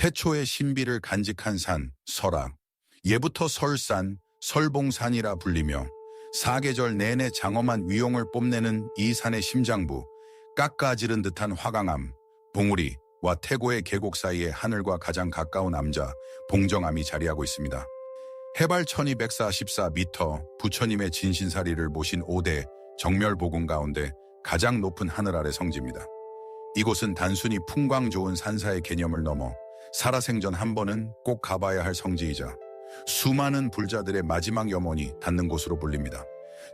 태초의 신비를 간직한 산, 설악. 예부터 설산, 설봉산이라 불리며 사계절 내내 장엄한 위용을 뽐내는 이 산의 심장부, 깎아지른 듯한 화강암, 봉우리와 태고의 계곡 사이에 하늘과 가장 가까운 암자, 봉정암이 자리하고 있습니다. 해발 1244m, 부처님의 진신사리를 모신 5대 정멸보궁 가운데 가장 높은 하늘 아래 성지입니다. 이곳은 단순히 풍광 좋은 산사의 개념을 넘어 살아생전 한 번은 꼭 가봐야 할 성지이자 수많은 불자들의 마지막 염원이 닿는 곳으로 불립니다.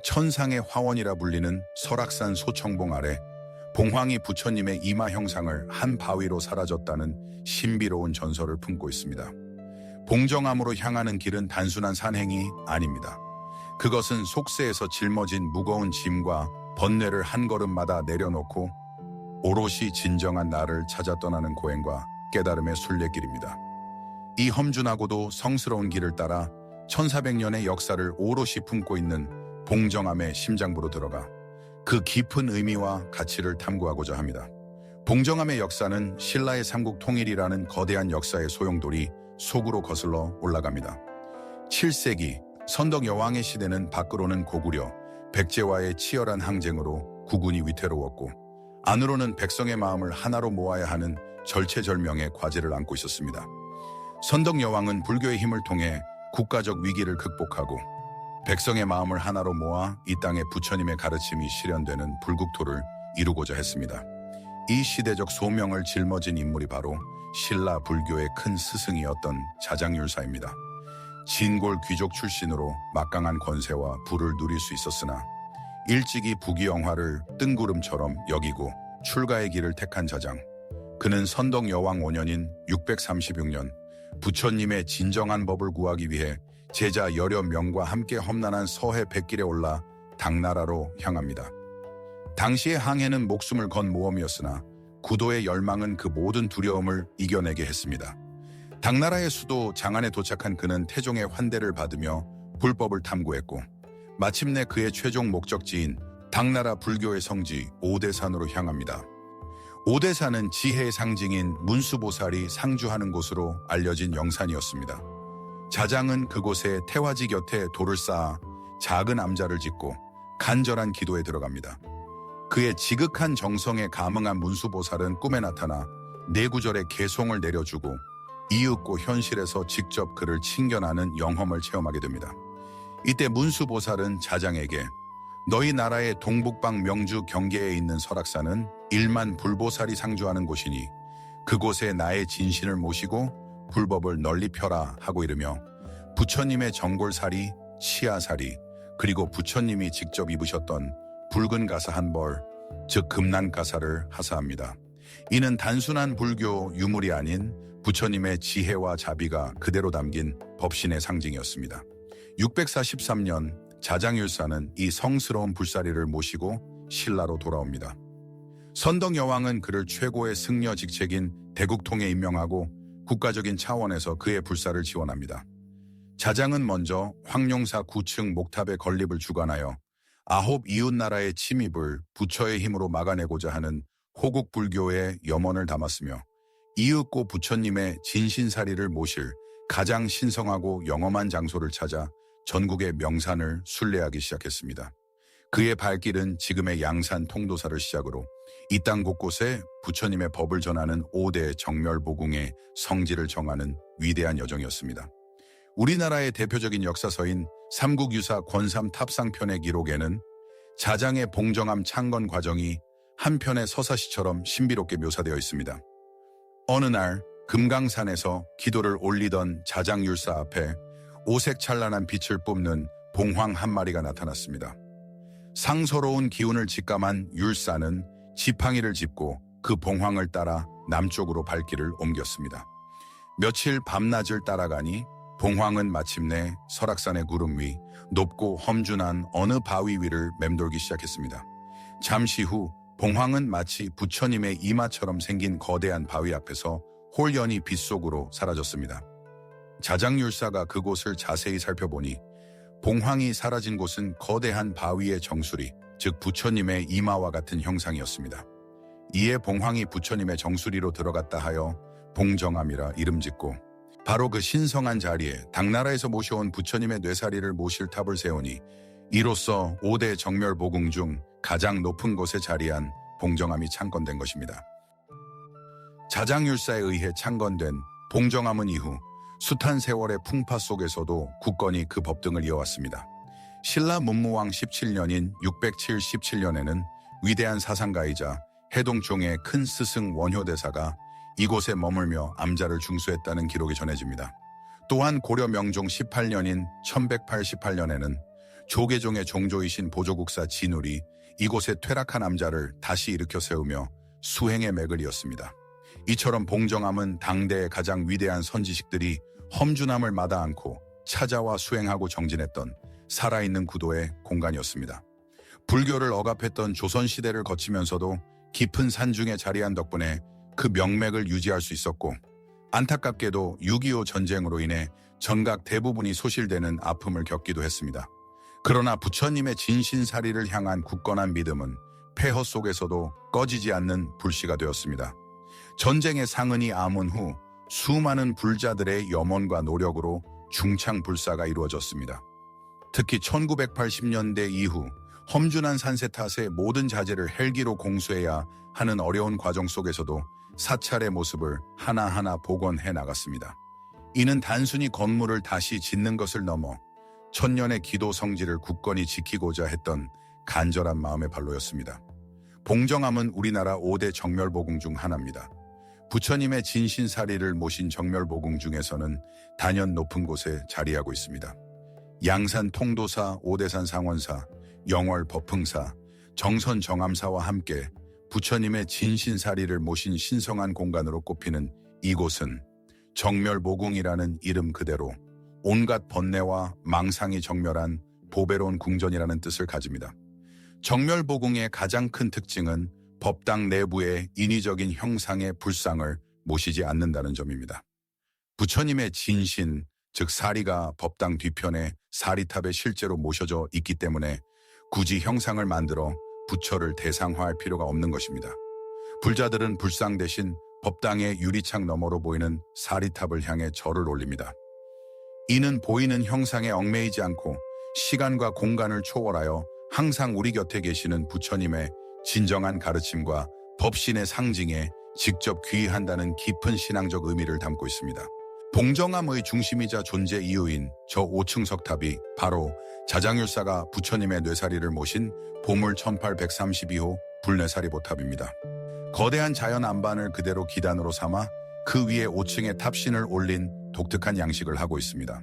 천상의 화원이라 불리는 설악산 소청봉 아래 봉황이 부처님의 이마 형상을 한 바위로 사라졌다는 신비로운 전설을 품고 있습니다. 봉정암으로 향하는 길은 단순한 산행이 아닙니다. 그것은 속세에서 짊어진 무거운 짐과 번뇌를 한 걸음마다 내려놓고 오롯이 진정한 나를 찾아 떠나는 고행과 깨달음의 순례길입니다. 이 험준하고도 성스러운 길을 따라 1400년의 역사를 오롯이 품고 있는 봉정암의 심장부로 들어가 그 깊은 의미와 가치를 탐구하고자 합니다. 봉정암의 역사는 신라의 삼국 통일이라는 거대한 역사의 소용돌이 속으로 거슬러 올라갑니다. 7세기 선덕 여왕의 시대는 밖으로는 고구려, 백제와의 치열한 항쟁으로 국운이 위태로웠고 안으로는 백성의 마음을 하나로 모아야 하는 절체절명의 과제를 안고 있었습니다. 선덕 여왕은 불교의 힘을 통해 국가적 위기를 극복하고 백성의 마음을 하나로 모아 이 땅에 부처님의 가르침이 실현되는 불국토를 이루고자 했습니다. 이 시대적 소명을 짊어진 인물이 바로 신라 불교의 큰 스승이었던 자장율사입니다. 진골 귀족 출신으로 막강한 권세와 부를 누릴 수 있었으나 일찍이 부귀영화를 뜬구름처럼 여기고 출가의 길을 택한 자장. 그는 선덕 여왕 5년인 636년 부처님의 진정한 법을 구하기 위해 제자 여러 명과 함께 험난한 서해 백길에 올라 당나라로 향합니다. 당시의 항해는 목숨을 건 모험이었으나 구도의 열망은 그 모든 두려움을 이겨내게 했습니다. 당나라의 수도 장안에 도착한 그는 태종의 환대를 받으며 불법을 탐구했고 마침내 그의 최종 목적지인 당나라 불교의 성지 오대산으로 향합니다. 오대산은 지혜의 상징인 문수보살이 상주하는 곳으로 알려진 영산이었습니다. 자장은 그곳에 태화지 곁에 돌을 쌓아 작은 암자를 짓고 간절한 기도에 들어갑니다. 그의 지극한 정성에 감응한 문수보살은 꿈에 나타나 네 구절의 개송을 내려주고 이윽고 현실에서 직접 그를 친견하는 영험을 체험하게 됩니다. 이때 문수보살은 자장에게 너희 나라의 동북방 명주 경계에 있는 설악산은 1만 불보살이 상주하는 곳이니 그곳에 나의 진신을 모시고 불법을 널리 펴라 하고 이르며 부처님의 정골사리, 치아사리 그리고 부처님이 직접 입으셨던 붉은 가사 한 벌, 즉 금난가사를 하사합니다. 이는 단순한 불교 유물이 아닌 부처님의 지혜와 자비가 그대로 담긴 법신의 상징이었습니다. 643년 자장율사는 이 성스러운 불사리를 모시고 신라로 돌아옵니다. 선덕 여왕은 그를 최고의 승려 직책인 대국통에 임명하고 국가적인 차원에서 그의 불사를 지원합니다. 자장은 먼저 황룡사 9층 목탑의 건립을 주관하여 9 이웃나라의 침입을 부처의 힘으로 막아내고자 하는 호국 불교의 염원을 담았으며 이윽고 부처님의 진신사리를 모실 가장 신성하고 영험한 장소를 찾아 전국의 명산을 순례하기 시작했습니다. 그의 발길은 지금의 양산 통도사를 시작으로 이 땅 곳곳에 부처님의 법을 전하는 5대 정멸보궁의 성지를 정하는 위대한 여정이었습니다. 우리나라의 대표적인 역사서인 삼국유사 권삼탑상편의 기록에는 자장의 봉정암 창건 과정이 한 편의 서사시처럼 신비롭게 묘사되어 있습니다. 어느 날 금강산에서 기도를 올리던 자장율사 앞에 오색 찬란한 빛을 뿜는 봉황 한 마리가 나타났습니다. 상서로운 기운을 직감한 율사는 지팡이를 짚고 그 봉황을 따라 남쪽으로 발길을 옮겼습니다. 며칠 밤낮을 따라가니 봉황은 마침내 설악산의 구름 위 높고 험준한 어느 바위 위를 맴돌기 시작했습니다. 잠시 후 봉황은 마치 부처님의 이마처럼 생긴 거대한 바위 앞에서 홀연히 빛 속으로 사라졌습니다. 자장율사가 그곳을 자세히 살펴보니 봉황이 사라진 곳은 거대한 바위의 정수리, 즉 부처님의 이마와 같은 형상이었습니다. 이에 봉황이 부처님의 정수리로 들어갔다 하여 봉정암이라 이름 짓고 바로 그 신성한 자리에 당나라에서 모셔온 부처님의 뇌사리를 모실 탑을 세우니 이로써 5대 정멸보궁 중 가장 높은 곳에 자리한 봉정암이 창건된 것입니다. 자장율사에 의해 창건된 봉정암은 이후 숱한 세월의 풍파 속에서도 굳건히 그 법등을 이어왔습니다. 신라 문무왕 17년인 677년에는 위대한 사상가이자 해동종의 큰 스승 원효대사가 이곳에 머물며 암자를 중수했다는 기록이 전해집니다. 또한 고려 명종 18년인 1188년에는 조계종의 종조이신 보조국사 진울이 이곳에 퇴락한 암자를 다시 일으켜 세우며 수행의 맥을 이었습니다. 이처럼 봉정암은 당대의 가장 위대한 선지식들이 험준함을 마다 않고 찾아와 수행하고 정진했던 살아있는 구도의 공간이었습니다. 불교를 억압했던 조선시대를 거치면서도 깊은 산중에 자리한 덕분에 그 명맥을 유지할 수 있었고, 안타깝게도 6.25 전쟁으로 인해 전각 대부분이 소실되는 아픔을 겪기도 했습니다. 그러나 부처님의 진신사리를 향한 굳건한 믿음은 폐허 속에서도 꺼지지 않는 불씨가 되었습니다. 전쟁의 상흔이 아문 후 수많은 불자들의 염원과 노력으로 중창불사가 이루어졌습니다. 특히 1980년대 이후 험준한 산세 탓에 모든 자재를 헬기로 공수해야 하는 어려운 과정 속에서도 사찰의 모습을 하나하나 복원해 나갔습니다. 이는 단순히 건물을 다시 짓는 것을 넘어 천년의 기도 성지를 굳건히 지키고자 했던 간절한 마음의 발로였습니다. 봉정암은 우리나라 5대 정멸보궁 중 하나입니다. 부처님의 진신사리를 모신 정멸보궁 중에서는 단연 높은 곳에 자리하고 있습니다. 양산 통도사, 오대산 상원사, 영월 법흥사, 정선 정암사와 함께 부처님의 진신사리를 모신 신성한 공간으로 꼽히는 이곳은 정멸보궁이라는 이름 그대로 온갖 번뇌와 망상이 정멸한 보배로운 궁전이라는 뜻을 가집니다. 정멸보궁의 가장 큰 특징은 법당 내부의 인위적인 형상의 불상을 모시지 않는다는 점입니다. 부처님의 진신, 즉 사리가 법당 뒤편에 사리탑에 실제로 모셔져 있기 때문에 굳이 형상을 만들어 부처를 대상화할 필요가 없는 것입니다. 불자들은 불상 대신 법당의 유리창 너머로 보이는 사리탑을 향해 절을 올립니다. 이는 보이는 형상에 얽매이지 않고 시간과 공간을 초월하여 항상 우리 곁에 계시는 부처님의 진정한 가르침과 법신의 상징에 직접 귀의한다는 깊은 신앙적 의미를 담고 있습니다. 봉정암의 중심이자 존재 이유인 저 5층 석탑이 바로 자장율사가 부처님의 뇌사리를 모신 보물 1832호 불뇌사리 보탑입니다. 거대한 자연 안반을 그대로 기단으로 삼아 그 위에 5층의 탑신을 올린 독특한 양식을 하고 있습니다.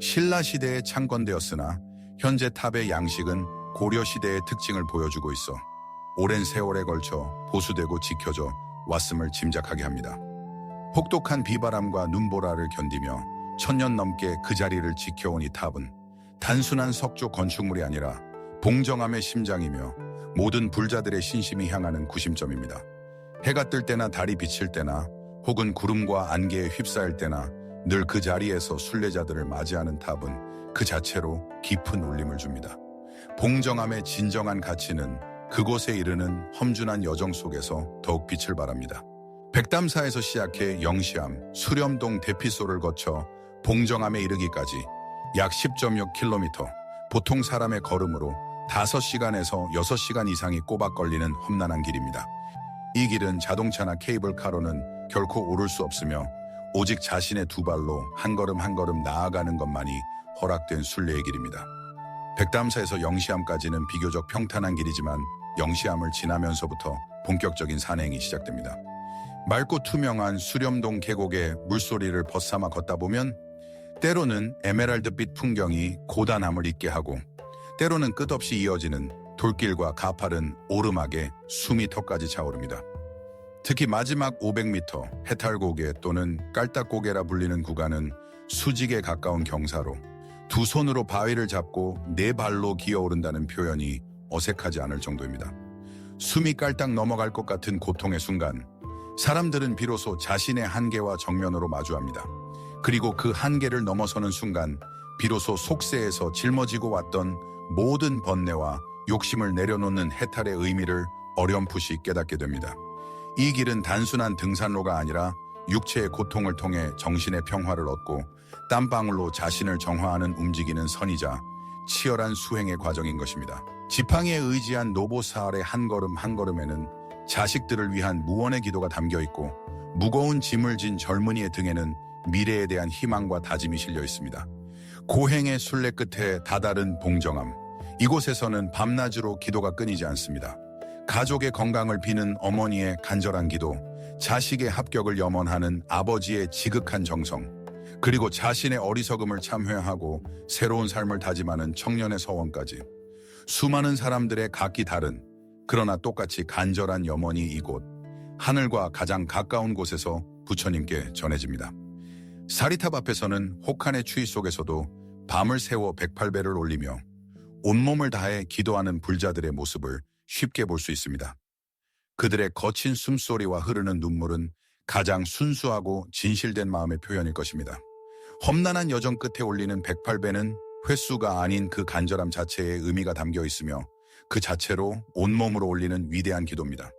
신라시대에 창건되었으나 현재 탑의 양식은 고려시대의 특징을 보여주고 있어 오랜 세월에 걸쳐 보수되고 지켜져 왔음을 짐작하게 합니다. 혹독한 비바람과 눈보라를 견디며 천년 넘게 그 자리를 지켜온 이 탑은 단순한 석조 건축물이 아니라 봉정암의 심장이며 모든 불자들의 신심이 향하는 구심점입니다. 해가 뜰 때나 달이 비칠 때나 혹은 구름과 안개에 휩싸일 때나 늘 그 자리에서 순례자들을 맞이하는 탑은 그 자체로 깊은 울림을 줍니다. 봉정암의 진정한 가치는 그곳에 이르는 험준한 여정 속에서 더욱 빛을 발합니다. 백담사에서 시작해 영시암, 수렴동 대피소를 거쳐 봉정암에 이르기까지 약 10.6km, 보통 사람의 걸음으로 5시간에서 6시간 이상이 꼬박 걸리는 험난한 길입니다. 이 길은 자동차나 케이블카로는 결코 오를 수 없으며 오직 자신의 두 발로 한 걸음 한 걸음 나아가는 것만이 허락된 순례의 길입니다. 백담사에서 영시암까지는 비교적 평탄한 길이지만 영시암을 지나면서부터 본격적인 산행이 시작됩니다. 맑고 투명한 수렴동 계곡의 물소리를 벗삼아 걷다 보면 때로는 에메랄드빛 풍경이 고단함을 잊게 하고 때로는 끝없이 이어지는 돌길과 가파른 오르막에 숨이 턱까지 차오릅니다. 특히 마지막 500m 해탈고개 또는 깔딱고개라 불리는 구간은 수직에 가까운 경사로 두 손으로 바위를 잡고 네 발로 기어오른다는 표현이 어색하지 않을 정도입니다. 숨이 깔딱 넘어갈 것 같은 고통의 순간 사람들은 비로소 자신의 한계와 정면으로 마주합니다. 그리고 그 한계를 넘어서는 순간 비로소 속세에서 짊어지고 왔던 모든 번뇌와 욕심을 내려놓는 해탈의 의미를 어렴풋이 깨닫게 됩니다. 이 길은 단순한 등산로가 아니라 육체의 고통을 통해 정신의 평화를 얻고 땀방울로 자신을 정화하는 움직이는 선이자 치열한 수행의 과정인 것입니다. 지팡이에 의지한 노보사알의 한 걸음 한 걸음에는 자식들을 위한 무언의 기도가 담겨 있고 무거운 짐을 진 젊은이의 등에는 미래에 대한 희망과 다짐이 실려 있습니다. 고행의 순례 끝에 다다른 봉정암. 이곳에서는 밤낮으로 기도가 끊이지 않습니다. 가족의 건강을 비는 어머니의 간절한 기도, 자식의 합격을 염원하는 아버지의 지극한 정성, 그리고 자신의 어리석음을 참회하고 새로운 삶을 다짐하는 청년의 서원까지 수많은 사람들의 각기 다른 그러나 똑같이 간절한 염원이 이곳 하늘과 가장 가까운 곳에서 부처님께 전해집니다. 사리탑 앞에서는 혹한의 추위 속에서도 밤을 새워 108배를 올리며 온몸을 다해 기도하는 불자들의 모습을 쉽게 볼 수 있습니다. 그들의 거친 숨소리와 흐르는 눈물은 가장 순수하고 진실된 마음의 표현일 것입니다. 험난한 여정 끝에 올리는 108배는 횟수가 아닌 그 간절함 자체에 의미가 담겨 있으며 그 자체로 온몸으로 올리는 위대한 기도입니다.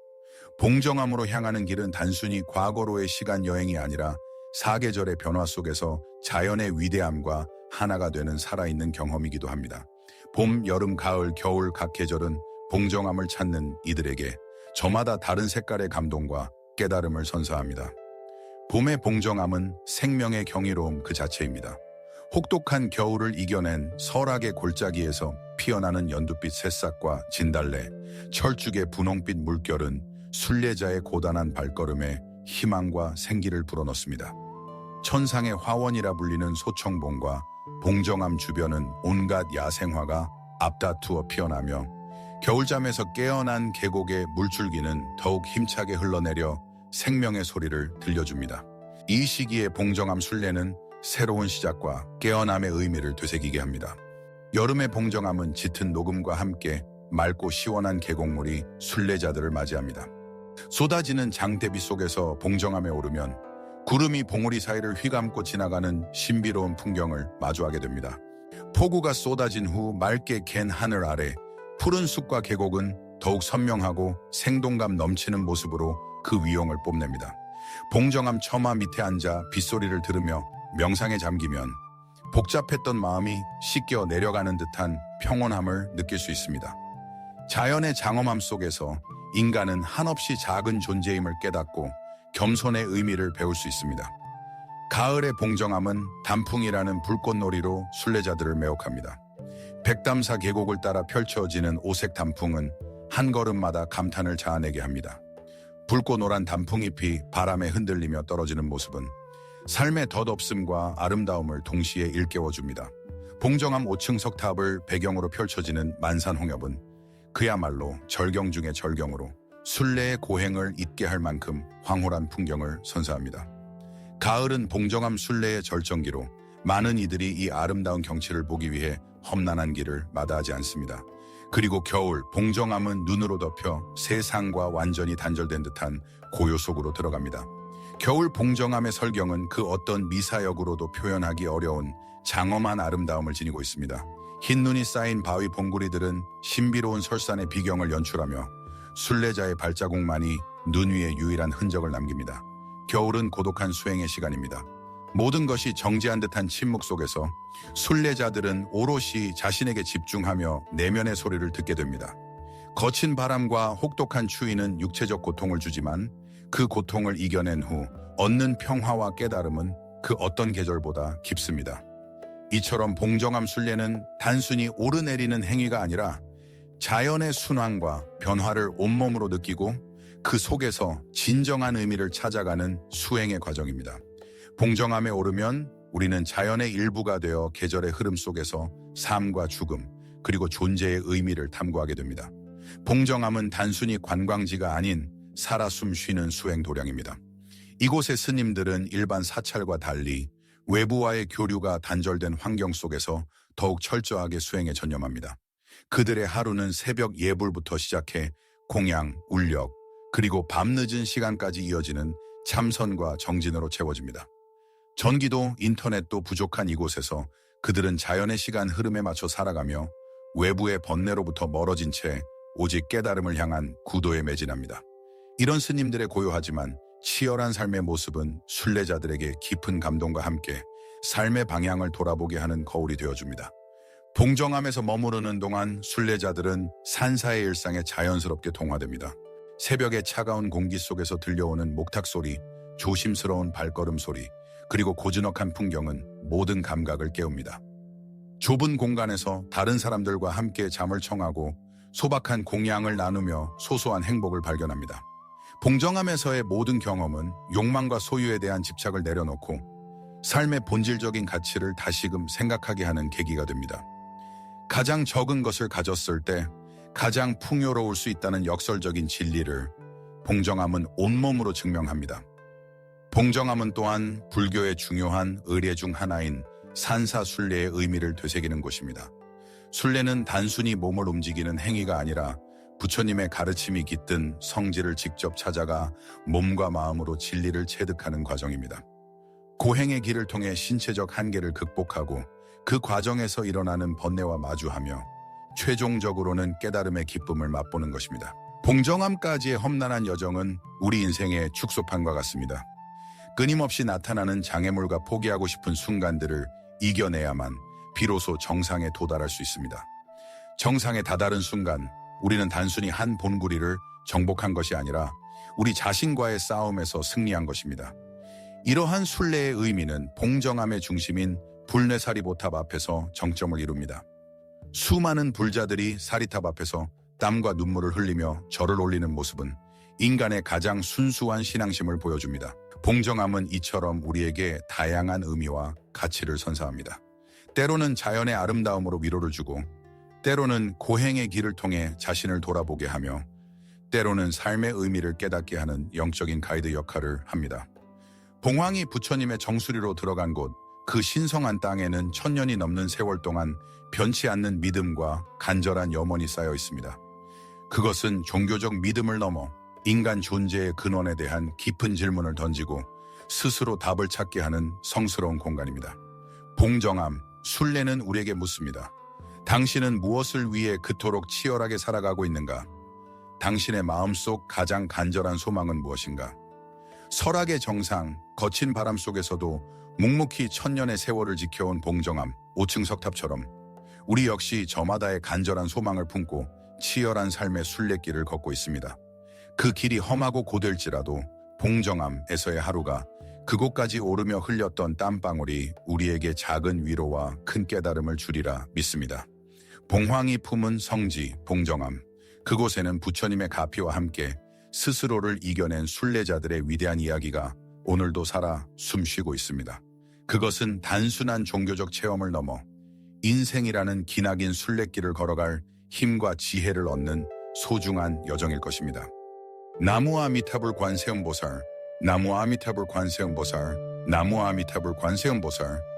봉정암으로 향하는 길은 단순히 과거로의 시간 여행이 아니라 사계절의 변화 속에서 자연의 위대함과 하나가 되는 살아있는 경험이기도 합니다. 봄, 여름, 가을, 겨울 각 계절은 봉정암을 찾는 이들에게 저마다 다른 색깔의 감동과 깨달음을 선사합니다. 봄의 봉정암은 생명의 경이로움 그 자체입니다. 혹독한 겨울을 이겨낸 설악의 골짜기에서 피어나는 연두빛 새싹과 진달래, 철쭉의 분홍빛 물결은 순례자의 고단한 발걸음에 희망과 생기를 불어넣습니다. 천상의 화원이라 불리는 소청봉과 봉정암 주변은 온갖 야생화가 앞다투어 피어나며 겨울잠에서 깨어난 계곡의 물줄기는 더욱 힘차게 흘러내려 생명의 소리를 들려줍니다. 이 시기의 봉정암 순례는 새로운 시작과 깨어남의 의미를 되새기게 합니다. 여름의 봉정암은 짙은 녹음과 함께 맑고 시원한 계곡물이 순례자들을 맞이합니다. 쏟아지는 장대비 속에서 봉정암에 오르면 구름이 봉우리 사이를 휘감고 지나가는 신비로운 풍경을 마주하게 됩니다. 폭우가 쏟아진 후 맑게 갠 하늘 아래 푸른 숲과 계곡은 더욱 선명하고 생동감 넘치는 모습으로 그 위용을 뽐냅니다. 봉정암 처마 밑에 앉아 빗소리를 들으며 명상에 잠기면 복잡했던 마음이 씻겨 내려가는 듯한 평온함을 느낄 수 있습니다. 자연의 장엄함 속에서 인간은 한없이 작은 존재임을 깨닫고 겸손의 의미를 배울 수 있습니다. 가을의 봉정암은 단풍이라는 불꽃놀이로 순례자들을 매혹합니다. 백담사 계곡을 따라 펼쳐지는 오색 단풍은 한 걸음마다 감탄을 자아내게 합니다. 붉고 노란 단풍잎이 바람에 흔들리며 떨어지는 모습은 삶의 덧없음과 아름다움을 동시에 일깨워줍니다. 봉정암 5층 석탑을 배경으로 펼쳐지는 만산홍엽은 그야말로 절경 중의 절경으로 순례의 고행을 잊게 할 만큼 황홀한 풍경을 선사합니다. 가을은 봉정암 순례의 절정기로 많은 이들이 이 아름다운 경치를 보기 위해 험난한 길을 마다하지 않습니다. 그리고 겨울, 봉정암은 눈으로 덮여 세상과 완전히 단절된 듯한 고요 속으로 들어갑니다. 겨울 봉정암의 설경은 그 어떤 미사역으로도 표현하기 어려운 장엄한 아름다움을 지니고 있습니다. 흰 눈이 쌓인 바위 봉구리들은 신비로운 설산의 비경을 연출하며 순례자의 발자국만이 눈 위에 유일한 흔적을 남깁니다. 겨울은 고독한 수행의 시간입니다. 모든 것이 정지한 듯한 침묵 속에서 순례자들은 오롯이 자신에게 집중하며 내면의 소리를 듣게 됩니다. 거친 바람과 혹독한 추위는 육체적 고통을 주지만 그 고통을 이겨낸 후 얻는 평화와 깨달음은 그 어떤 계절보다 깊습니다. 이처럼 봉정암 순례는 단순히 오르내리는 행위가 아니라 자연의 순환과 변화를 온몸으로 느끼고 그 속에서 진정한 의미를 찾아가는 수행의 과정입니다. 봉정암에 오르면 우리는 자연의 일부가 되어 계절의 흐름 속에서 삶과 죽음, 그리고 존재의 의미를 탐구하게 됩니다. 봉정암은 단순히 관광지가 아닌 살아 숨 쉬는 수행 도량입니다. 이곳의 스님들은 일반 사찰과 달리 외부와의 교류가 단절된 환경 속에서 더욱 철저하게 수행에 전념합니다. 그들의 하루는 새벽 예불부터 시작해 공양, 울력, 그리고 밤늦은 시간까지 이어지는 참선과 정진으로 채워집니다. 전기도 인터넷도 부족한 이곳에서 그들은 자연의 시간 흐름에 맞춰 살아가며 외부의 번뇌로부터 멀어진 채 오직 깨달음을 향한 구도에 매진합니다. 이런 스님들의 고요하지만 치열한 삶의 모습은 순례자들에게 깊은 감동과 함께 삶의 방향을 돌아보게 하는 거울이 되어줍니다. 봉정암에서 머무르는 동안 순례자들은 산사의 일상에 자연스럽게 동화됩니다. 새벽의 차가운 공기 속에서 들려오는 목탁 소리, 조심스러운 발걸음 소리, 그리고 고즈넉한 풍경은 모든 감각을 깨웁니다. 좁은 공간에서 다른 사람들과 함께 잠을 청하고 소박한 공양을 나누며 소소한 행복을 발견합니다. 봉정암에서의 모든 경험은 욕망과 소유에 대한 집착을 내려놓고 삶의 본질적인 가치를 다시금 생각하게 하는 계기가 됩니다. 가장 적은 것을 가졌을 때 가장 풍요로울 수 있다는 역설적인 진리를 봉정암은 온몸으로 증명합니다. 봉정암은 또한 불교의 중요한 의례 중 하나인 산사순례의 의미를 되새기는 곳입니다. 순례는 단순히 몸을 움직이는 행위가 아니라 부처님의 가르침이 깃든 성지를 직접 찾아가 몸과 마음으로 진리를 체득하는 과정입니다. 고행의 길을 통해 신체적 한계를 극복하고 그 과정에서 일어나는 번뇌와 마주하며 최종적으로는 깨달음의 기쁨을 맛보는 것입니다. 봉정암까지의 험난한 여정은 우리 인생의 축소판과 같습니다. 끊임없이 나타나는 장애물과 포기하고 싶은 순간들을 이겨내야만 비로소 정상에 도달할 수 있습니다. 정상에 다다른 순간 우리는 단순히 한 본구리를 정복한 것이 아니라 우리 자신과의 싸움에서 승리한 것입니다. 이러한 순례의 의미는 봉정암의 중심인 불뇌사리보탑 앞에서 정점을 이룹니다. 수많은 불자들이 사리탑 앞에서 땀과 눈물을 흘리며 절을 올리는 모습은 인간의 가장 순수한 신앙심을 보여줍니다. 봉정암은 이처럼 우리에게 다양한 의미와 가치를 선사합니다. 때로는 자연의 아름다움으로 위로를 주고, 때로는 고행의 길을 통해 자신을 돌아보게 하며, 때로는 삶의 의미를 깨닫게 하는 영적인 가이드 역할을 합니다. 봉황이 부처님의 정수리로 들어간 곳, 그 신성한 땅에는 1000년이 넘는 세월 동안 변치 않는 믿음과 간절한 염원이 쌓여 있습니다. 그것은 종교적 믿음을 넘어 인간 존재의 근원에 대한 깊은 질문을 던지고 스스로 답을 찾게 하는 성스러운 공간입니다. 봉정암, 순례는 우리에게 묻습니다. 당신은 무엇을 위해 그토록 치열하게 살아가고 있는가? 당신의 마음속 가장 간절한 소망은 무엇인가? 설악의 정상, 거친 바람 속에서도 묵묵히 1000년의 세월을 지켜온 봉정암, 5층 석탑처럼 우리 역시 저마다의 간절한 소망을 품고 치열한 삶의 순례길을 걷고 있습니다. 그 길이 험하고 고될지라도 봉정암에서의 하루가 그곳까지 오르며 흘렸던 땀방울이 우리에게 작은 위로와 큰 깨달음을 주리라 믿습니다. 봉황이 품은 성지 봉정암, 그곳에는 부처님의 가피와 함께 스스로를 이겨낸 순례자들의 위대한 이야기가 오늘도 살아 숨쉬고 있습니다. 그것은 단순한 종교적 체험을 넘어 인생이라는 기나긴 순례길을 걸어갈 힘과 지혜를 얻는 소중한 여정일 것입니다. 나무 아미타불 관세음보살, 나무 아미타불 관세음보살, 나무 아미타불 관세음보살.